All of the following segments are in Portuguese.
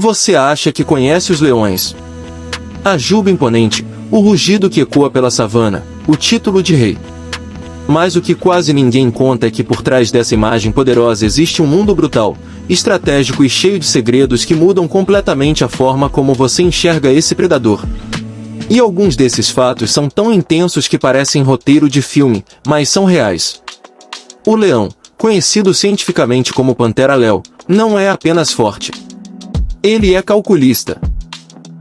Você acha que conhece os leões? A juba imponente, o rugido que ecoa pela savana, o título de rei. Mas o que quase ninguém conta é que por trás dessa imagem poderosa existe um mundo brutal, estratégico e cheio de segredos que mudam completamente a forma como você enxerga esse predador. E alguns desses fatos são tão intensos que parecem roteiro de filme, mas são reais. O leão, conhecido cientificamente como Panthera leo, não é apenas forte. Ele é calculista.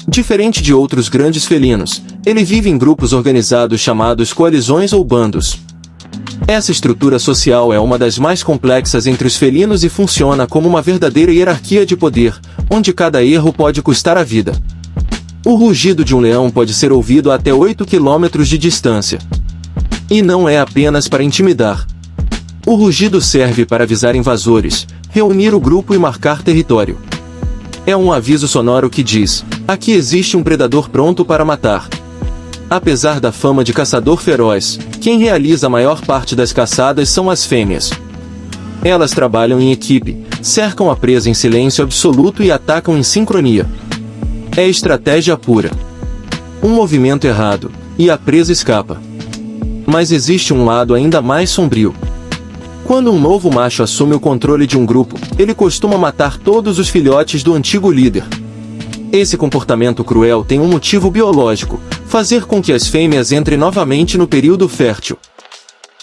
Diferente de outros grandes felinos, ele vive em grupos organizados chamados coalizões ou bandos. Essa estrutura social é uma das mais complexas entre os felinos e funciona como uma verdadeira hierarquia de poder, onde cada erro pode custar a vida. O rugido de um leão pode ser ouvido a até 8 km de distância. E não é apenas para intimidar. O rugido serve para avisar invasores, reunir o grupo e marcar território. É um aviso sonoro que diz: aqui existe um predador pronto para matar. Apesar da fama de caçador feroz, quem realiza a maior parte das caçadas são as fêmeas. Elas trabalham em equipe, cercam a presa em silêncio absoluto e atacam em sincronia. É estratégia pura. Um movimento errado, e a presa escapa. Mas existe um lado ainda mais sombrio. Quando um novo macho assume o controle de um grupo, ele costuma matar todos os filhotes do antigo líder. Esse comportamento cruel tem um motivo biológico: fazer com que as fêmeas entrem novamente no período fértil.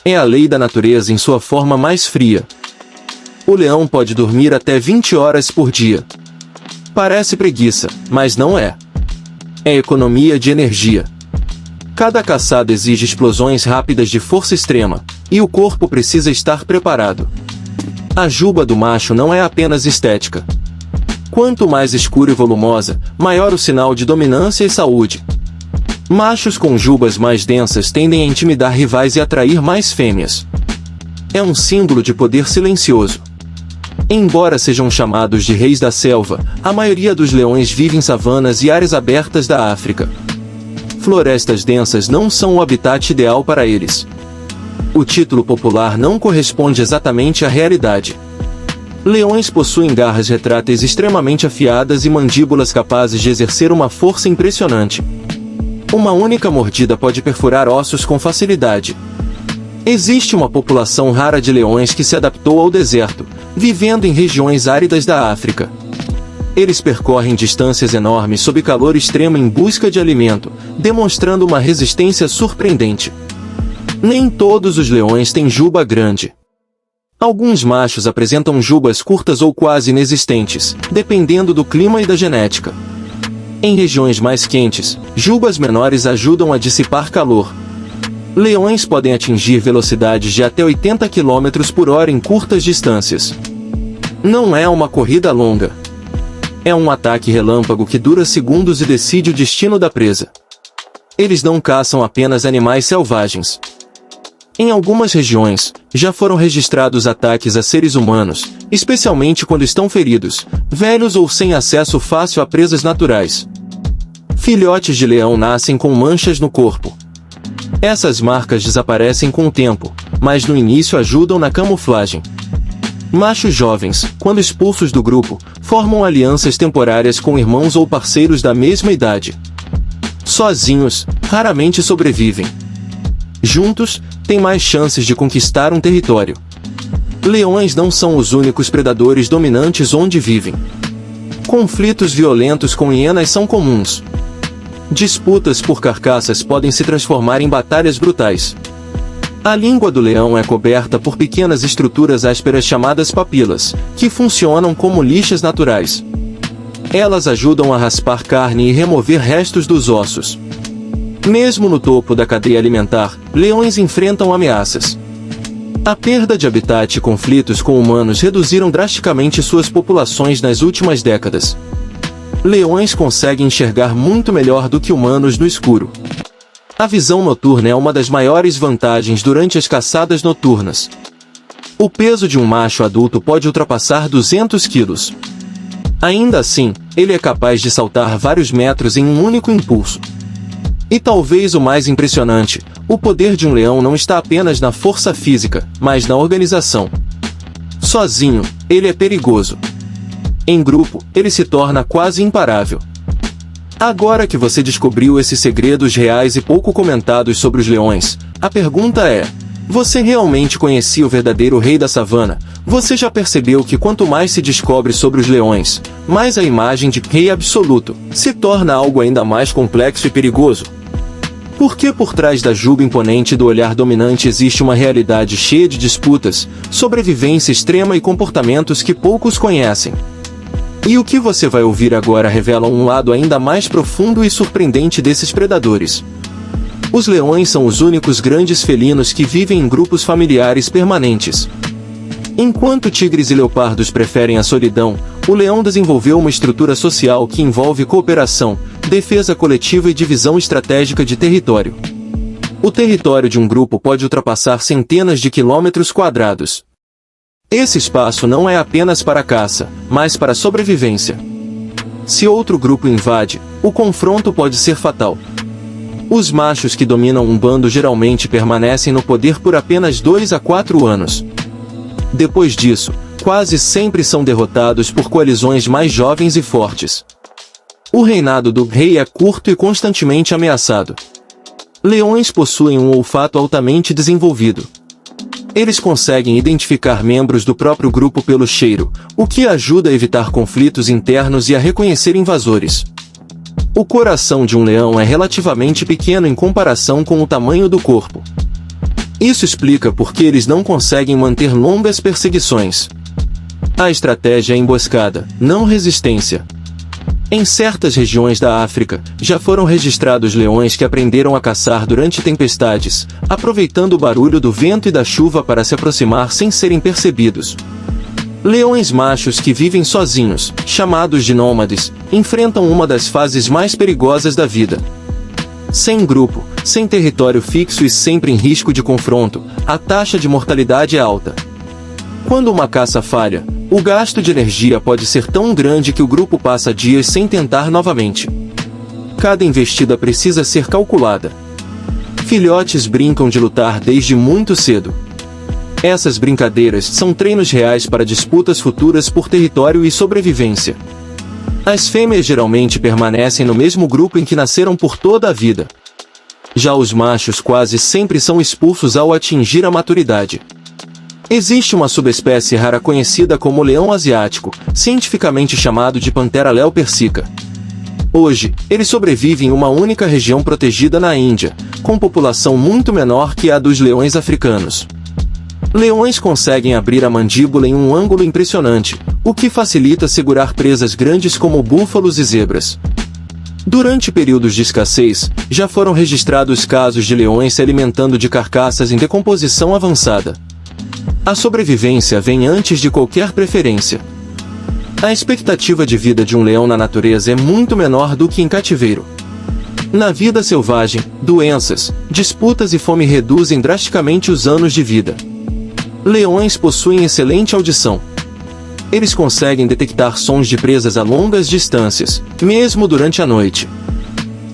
É a lei da natureza em sua forma mais fria. O leão pode dormir até 20 horas por dia. Parece preguiça, mas não é. É economia de energia. Cada caçada exige explosões rápidas de força extrema, e o corpo precisa estar preparado. A juba do macho não é apenas estética. Quanto mais escura e volumosa, maior o sinal de dominância e saúde. Machos com jubas mais densas tendem a intimidar rivais e atrair mais fêmeas. É um símbolo de poder silencioso. Embora sejam chamados de reis da selva, a maioria dos leões vive em savanas e áreas abertas da África. Florestas densas não são o habitat ideal para eles. O título popular não corresponde exatamente à realidade. Leões possuem garras retráteis extremamente afiadas e mandíbulas capazes de exercer uma força impressionante. Uma única mordida pode perfurar ossos com facilidade. Existe uma população rara de leões que se adaptou ao deserto, vivendo em regiões áridas da África. Eles percorrem distâncias enormes sob calor extremo em busca de alimento, demonstrando uma resistência surpreendente. Nem todos os leões têm juba grande. Alguns machos apresentam jubas curtas ou quase inexistentes, dependendo do clima e da genética. Em regiões mais quentes, jubas menores ajudam a dissipar calor. Leões podem atingir velocidades de até 80 km por hora em curtas distâncias. Não é uma corrida longa. É um ataque relâmpago que dura segundos e decide o destino da presa. Eles não caçam apenas animais selvagens. Em algumas regiões, já foram registrados ataques a seres humanos, especialmente quando estão feridos, velhos ou sem acesso fácil a presas naturais. Filhotes de leão nascem com manchas no corpo. Essas marcas desaparecem com o tempo, mas no início ajudam na camuflagem. Machos jovens, quando expulsos do grupo, formam alianças temporárias com irmãos ou parceiros da mesma idade. Sozinhos, raramente sobrevivem. Juntos, têm mais chances de conquistar um território. Leões não são os únicos predadores dominantes onde vivem. Conflitos violentos com hienas são comuns. Disputas por carcaças podem se transformar em batalhas brutais. A língua do leão é coberta por pequenas estruturas ásperas chamadas papilas, que funcionam como lixas naturais. Elas ajudam a raspar carne e remover restos dos ossos. Mesmo no topo da cadeia alimentar, leões enfrentam ameaças. A perda de habitat e conflitos com humanos reduziram drasticamente suas populações nas últimas décadas. Leões conseguem enxergar muito melhor do que humanos no escuro. A visão noturna é uma das maiores vantagens durante as caçadas noturnas. O peso de um macho adulto pode ultrapassar 200 quilos. Ainda assim, ele é capaz de saltar vários metros em um único impulso. E talvez o mais impressionante, o poder de um leão não está apenas na força física, mas na organização. Sozinho, ele é perigoso. Em grupo, ele se torna quase imparável. Agora que você descobriu esses segredos reais e pouco comentados sobre os leões, a pergunta é: você realmente conhecia o verdadeiro rei da savana? Você já percebeu que quanto mais se descobre sobre os leões, mais a imagem de rei absoluto se torna algo ainda mais complexo e perigoso? Porque por trás da juba imponente e do olhar dominante existe uma realidade cheia de disputas, sobrevivência extrema e comportamentos que poucos conhecem. E o que você vai ouvir agora revela um lado ainda mais profundo e surpreendente desses predadores. Os leões são os únicos grandes felinos que vivem em grupos familiares permanentes. Enquanto tigres e leopardos preferem a solidão, o leão desenvolveu uma estrutura social que envolve cooperação, defesa coletiva e divisão estratégica de território. O território de um grupo pode ultrapassar centenas de quilômetros quadrados. Esse espaço não é apenas para caça, mas para sobrevivência. Se outro grupo invade, o confronto pode ser fatal. Os machos que dominam um bando geralmente permanecem no poder por apenas 2 a 4 anos. Depois disso, quase sempre são derrotados por coalizões mais jovens e fortes. O reinado do rei é curto e constantemente ameaçado. Leões possuem um olfato altamente desenvolvido. Eles conseguem identificar membros do próprio grupo pelo cheiro, o que ajuda a evitar conflitos internos e a reconhecer invasores. O coração de um leão é relativamente pequeno em comparação com o tamanho do corpo. Isso explica por que eles não conseguem manter longas perseguições. A estratégia é emboscada, não resistência. Em certas regiões da África, já foram registrados leões que aprenderam a caçar durante tempestades, aproveitando o barulho do vento e da chuva para se aproximar sem serem percebidos. Leões machos que vivem sozinhos, chamados de nômades, enfrentam uma das fases mais perigosas da vida. Sem grupo, sem território fixo e sempre em risco de confronto, a taxa de mortalidade é alta. Quando uma caça falha, o gasto de energia pode ser tão grande que o grupo passa dias sem tentar novamente. Cada investida precisa ser calculada. Filhotes brincam de lutar desde muito cedo. Essas brincadeiras são treinos reais para disputas futuras por território e sobrevivência. As fêmeas geralmente permanecem no mesmo grupo em que nasceram por toda a vida. Já os machos quase sempre são expulsos ao atingir a maturidade. Existe uma subespécie rara conhecida como leão asiático, cientificamente chamado de Panthera leo persica. Hoje, ele sobrevive em uma única região protegida na Índia, com população muito menor que a dos leões africanos. Leões conseguem abrir a mandíbula em um ângulo impressionante, o que facilita segurar presas grandes como búfalos e zebras. Durante períodos de escassez, já foram registrados casos de leões se alimentando de carcaças em decomposição avançada. A sobrevivência vem antes de qualquer preferência. A expectativa de vida de um leão na natureza é muito menor do que em cativeiro. Na vida selvagem, doenças, disputas e fome reduzem drasticamente os anos de vida. Leões possuem excelente audição. Eles conseguem detectar sons de presas a longas distâncias, mesmo durante a noite.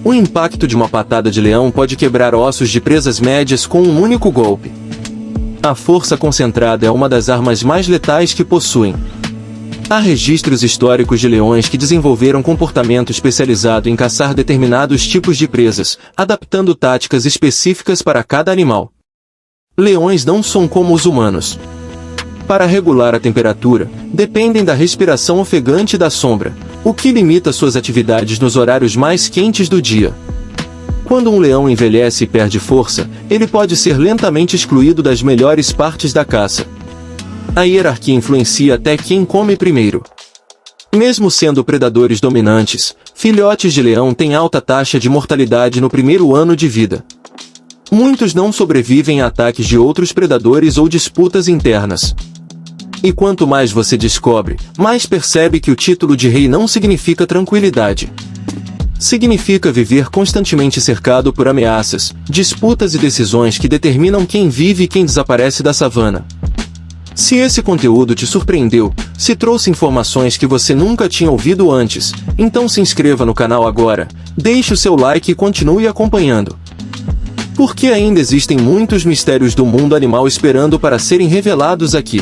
O impacto de uma patada de leão pode quebrar ossos de presas médias com um único golpe. A força concentrada é uma das armas mais letais que possuem. Há registros históricos de leões que desenvolveram comportamento especializado em caçar determinados tipos de presas, adaptando táticas específicas para cada animal. Leões não são como os humanos. Para regular a temperatura, dependem da respiração ofegante da sombra, o que limita suas atividades nos horários mais quentes do dia. Quando um leão envelhece e perde força, ele pode ser lentamente excluído das melhores partes da caça. A hierarquia influencia até quem come primeiro. Mesmo sendo predadores dominantes, filhotes de leão têm alta taxa de mortalidade no primeiro ano de vida. Muitos não sobrevivem a ataques de outros predadores ou disputas internas. E quanto mais você descobre, mais percebe que o título de rei não significa tranquilidade. Significa viver constantemente cercado por ameaças, disputas e decisões que determinam quem vive e quem desaparece da savana. Se esse conteúdo te surpreendeu, se trouxe informações que você nunca tinha ouvido antes, então se inscreva no canal agora, deixe o seu like e continue acompanhando. Porque ainda existem muitos mistérios do mundo animal esperando para serem revelados aqui.